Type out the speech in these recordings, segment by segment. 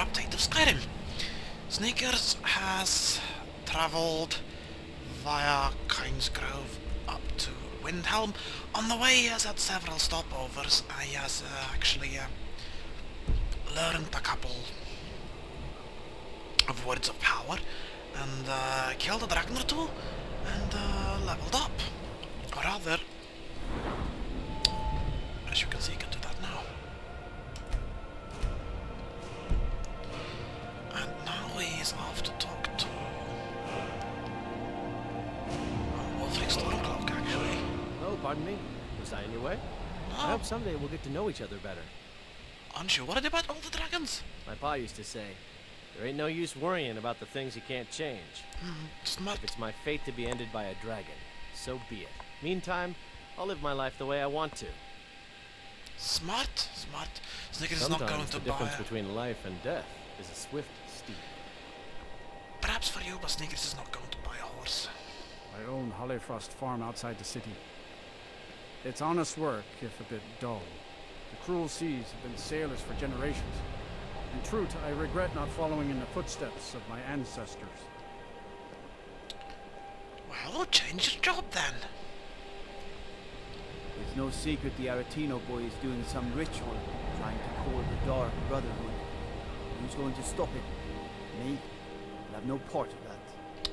update of Skyrim. Sneakers has travelled via Grove up to Windhelm. On the way he has had several stopovers. He has actually learned a couple of words of power and killed a dragon or two and leveled up. Or rather, as you can see, he can do that now. And now he's off to talk to Wolfric Stormcloak, actually. Oh, pardon me. Was I in your way? No. I hope someday we'll get to know each other better. Aren't you worried about all the dragons? My pa used to say, there ain't no use worrying about the things you can't change. Smart. If it's my fate to be ended by a dragon, so be it. Meantime, I'll live my life the way I want to. Smart. Sneakers is not going Sometimes to the buy... difference between life and death is a swift steep. Perhaps for you, but Sneakers is not going to buy a horse. I own Hollyfrost Farm outside the city. It's honest work, if a bit dull. The cruel seas have been sailors for generations. In truth, I regret not following in the footsteps of my ancestors. Well, change your job then. It's no secret the Aretino boy is doing some ritual, trying to call the Dark Brotherhood. Who's going to stop it? Me? I'll have no part of that.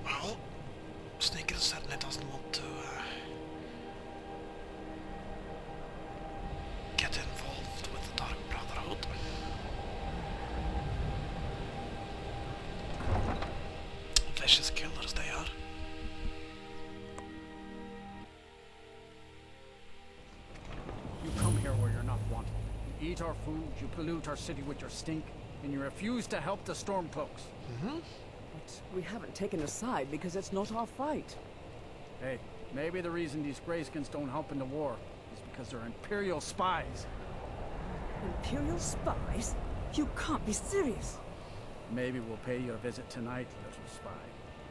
Well, Sneakers certainly doesn't want to get involved with the Dark Brotherhood. Vicious killers they are. You come here where you're not wanted. You eat our food, you pollute our city with your stink, and you refuse to help the Stormcloaks. But we haven't taken a side because it's not our fight. Hey, maybe the reason these Greyskins don't help in the war is because they're Imperial spies. Imperial spies? You can't be serious. Maybe we'll pay you a visit tonight, little spy.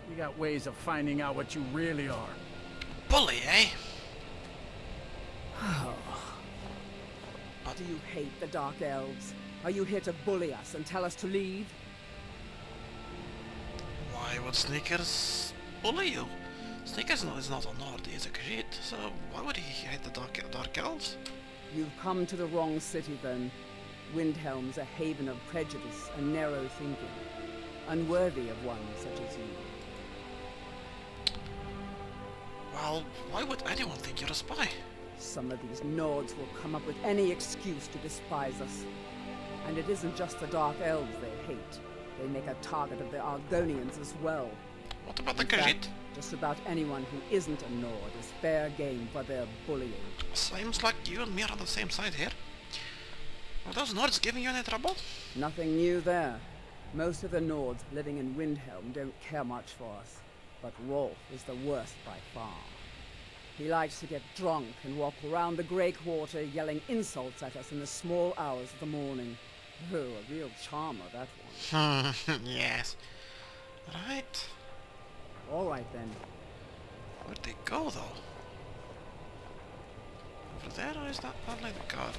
We got ways of finding out what you really are. Bully, eh? Do you hate the Dark Elves? Are you here to bully us and tell us to leave? Why would Sneakers bully you? Sneakers is not a Nord, he's a Khajiit, so why would he hate the Dark Elves? You've come to the wrong city then. Windhelm's a haven of prejudice and narrow thinking, unworthy of one such as you. Well, why would anyone think you're a spy? Some of these Nords will come up with any excuse to despise us. And it isn't just the Dark Elves they hate. They make a target of the Argonians as well. What about the In fact, Khajiit? just about anyone who isn't a Nord is fair game for their bullying. Seems like you and me are on the same side here. Are those Nords giving you any trouble? Nothing new there. Most of the Nords living in Windhelm don't care much for us. But Rolf is the worst by far. He likes to get drunk and walk around the Grey Quarter yelling insults at us in the small hours of the morning. Oh, a real charmer, that one. Yes. Right. All right, then. Where'd they go, though? Over there, or is that probably the guard?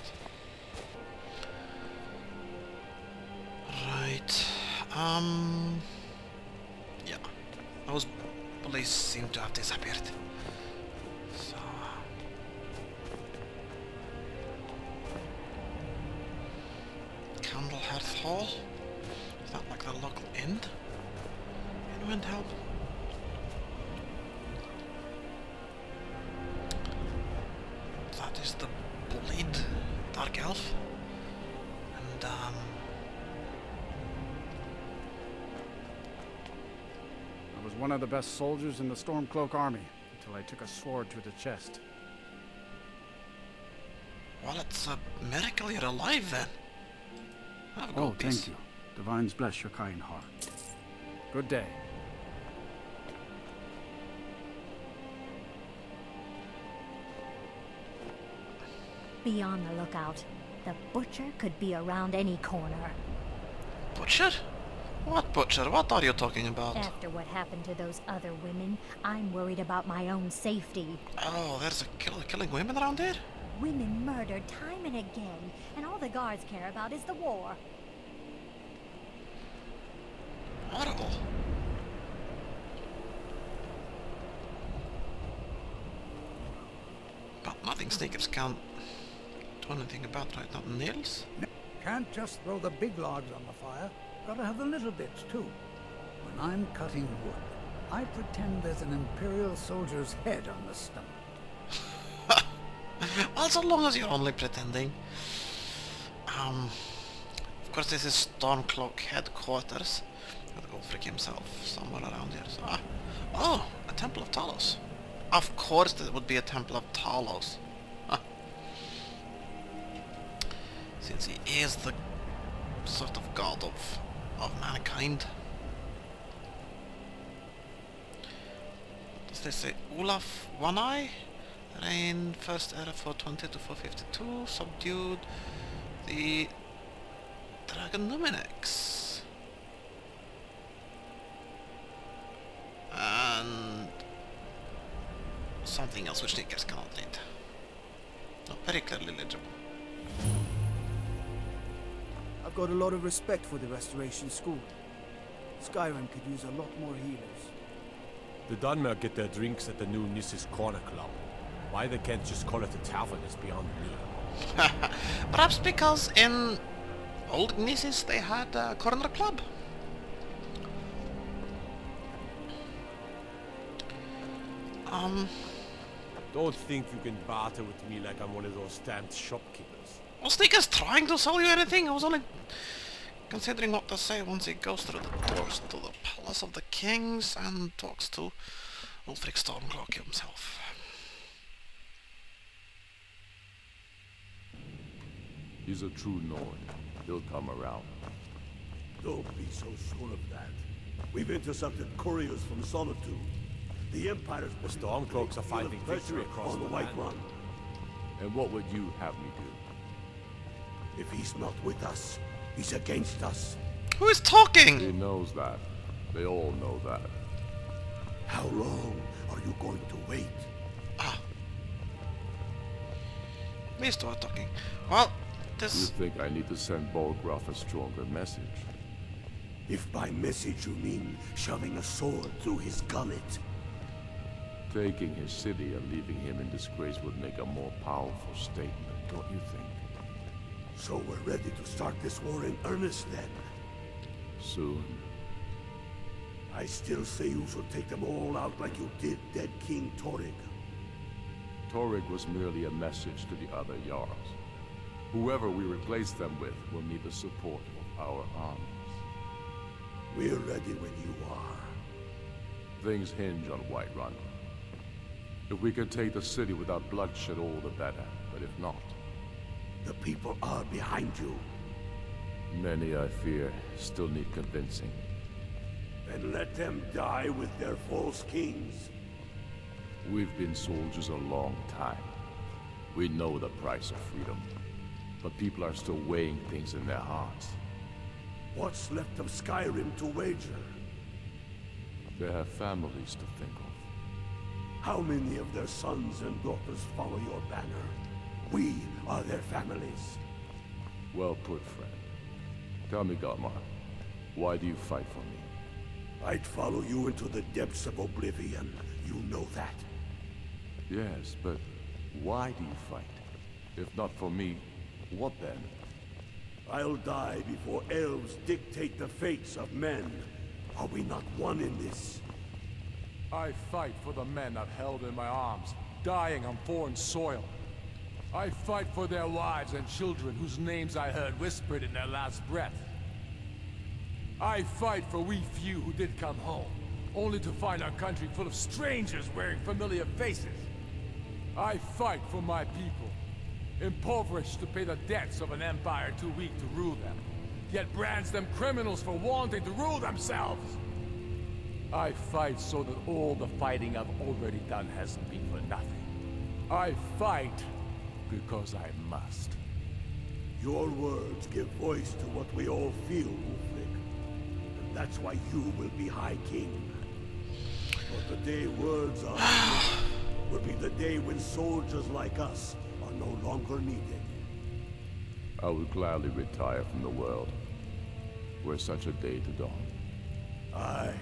Right. Yeah. Those police seem to have disappeared. So... Candlehearth Hall? Is that like the local inn? In Windhelm? That is the bullied Dark Elf. And I was one of the best soldiers in the Stormcloak army until I took a sword to the chest. well, it's a miracle you're alive then. Have a Oh, good piece. thank you. Divines bless your kind heart. Good day. Be on the lookout. The butcher could be around any corner. Butcher? What butcher? What are you talking about? After what happened to those other women, I'm worried about my own safety. Oh, there's a killer killing women around here? women murdered time and again, and all the guards care about is the war. Horrible. But nothing Sneakers can't do anything about right now. Nails? Can't just throw the big logs on the fire. Gotta have the little bits too. When I'm cutting wood, I pretend there's an Imperial soldier's head on the stump. Well, so long as you're only pretending. Of course, this is Stormcloak headquarters. Got Ulfric himself somewhere around here. So, oh, a Temple of Talos. Of course, there would be a Temple of Talos. Huh. Since he is the sort of god of mankind. Does this say Olaf One Eye? Reigned first era 420 to 452, subdued the Dragon Numinex. And something else which Sneakers cannot read. Not very clearly legible. I've got a lot of respect for the Restoration School. Skyrim could use a lot more healers. The Dunmer get their drinks at the new Nissus Corner Club. Why they can't just call it a tavern is beyond me. Perhaps because in old Nissus they had a corner club. Don't think you can barter with me like I'm one of those stamped shopkeepers. Was Sneakers trying to sell you anything? I was only considering what to say once he goes through the doors to the Palace of the Kings and talks to Ulfric Stormcloak himself. He's a true Nord. He'll come around. Don't be so sure of that. We've intercepted couriers from Solitude. The Empire's The Stormcloaks are finding victory across on the White Run. And what would you have me do? If he's not with us, he's against us. Who is talking? He knows that. They all know that. How long are you going to wait? Ah. These two are talking. Well, You this... think I need to send Bolgraf a stronger message? If by message you mean shoving a sword through his gullet. Taking his city and leaving him in disgrace would make a more powerful statement, don't you think? So we're ready to start this war in earnest then. Soon. I still say you should take them all out like you did dead King Torrig. Torrig was merely a message to the other Jarls. Whoever we replace them with will need the support of our armies. We're ready when you are. Things hinge on Whiterun. If we can take the city without bloodshed, all the better. But if not... The people are behind you. Many, I fear, still need convincing. Then let them die with their false kings. We've been soldiers a long time. We know the price of freedom. But people are still weighing things in their hearts. What's left of Skyrim to wager? They have families to think of. How many of their sons and daughters follow your banner? We are their families. Well put, friend. Tell me, Galmar, why do you fight for me? I'd follow you into the depths of oblivion. You know that. Yes, but why do you fight? If not for me, what then? I'll die before elves dictate the fates of men. Are we not one in this? I fight for the men I've held in my arms, dying on foreign soil. I fight for their wives and children whose names I heard whispered in their last breath. I fight for we few who did come home, only to find our country full of strangers wearing familiar faces. I fight for my people, impoverished to pay the debts of an empire too weak to rule them, yet brands them criminals for wanting to rule themselves. I fight so that all the fighting I've already done hasn't been for nothing. I fight because I must. Your words give voice to what we all feel, Ulfric. And that's why you will be High King. But the day words are will be the day when soldiers like us are no longer needed. I would gladly retire from the world, were such a day to dawn. Aye,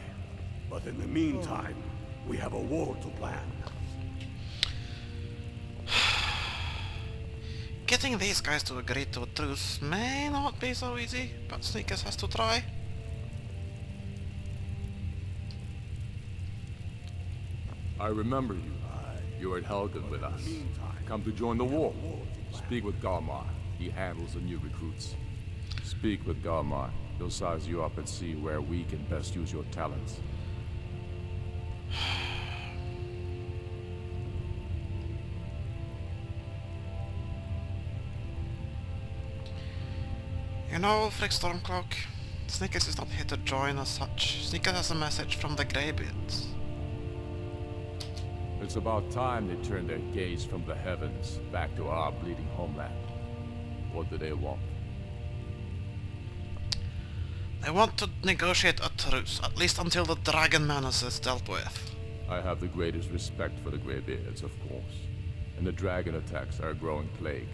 but in the meantime, we have a war to plan. Getting these guys to agree to a truce may not be so easy, but Sneakers has to try. I remember you. You were at Helgen with us. Come to join the war. Speak with Galmar. He handles the new recruits. Speak with Galmar. He'll size you up and see where we can best use your talents. You know, Frick Stormcloak, Sneakers is not here to join as such. Sneakers has a message from the Greybeards. It's about time they turned their gaze from the heavens back to our bleeding homeland. What do they want? They want to negotiate a truce, at least until the dragon menace is dealt with. I have the greatest respect for the Greybeards, of course. And the dragon attacks are a growing plague.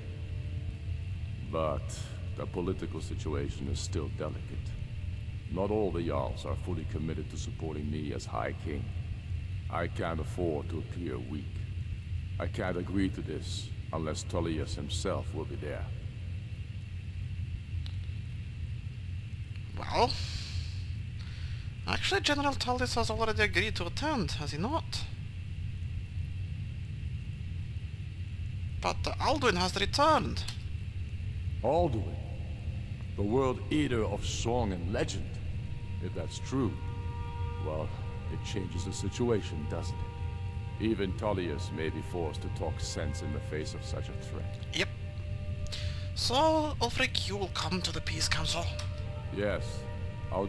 But the political situation is still delicate. Not all the Jarls are fully committed to supporting me as High King. I can't afford to appear weak. I can't agree to this unless Tullius himself will be there. Well, actually General Tullius has already agreed to attend, has he not? But Alduin has returned. Alduin? The World Eater of song and legend? If that's true, well, it changes the situation, doesn't it? Even Tullius may be forced to talk sense in the face of such a threat. Yep. So, Ulfric, you will come to the Peace Council? Yes, I'll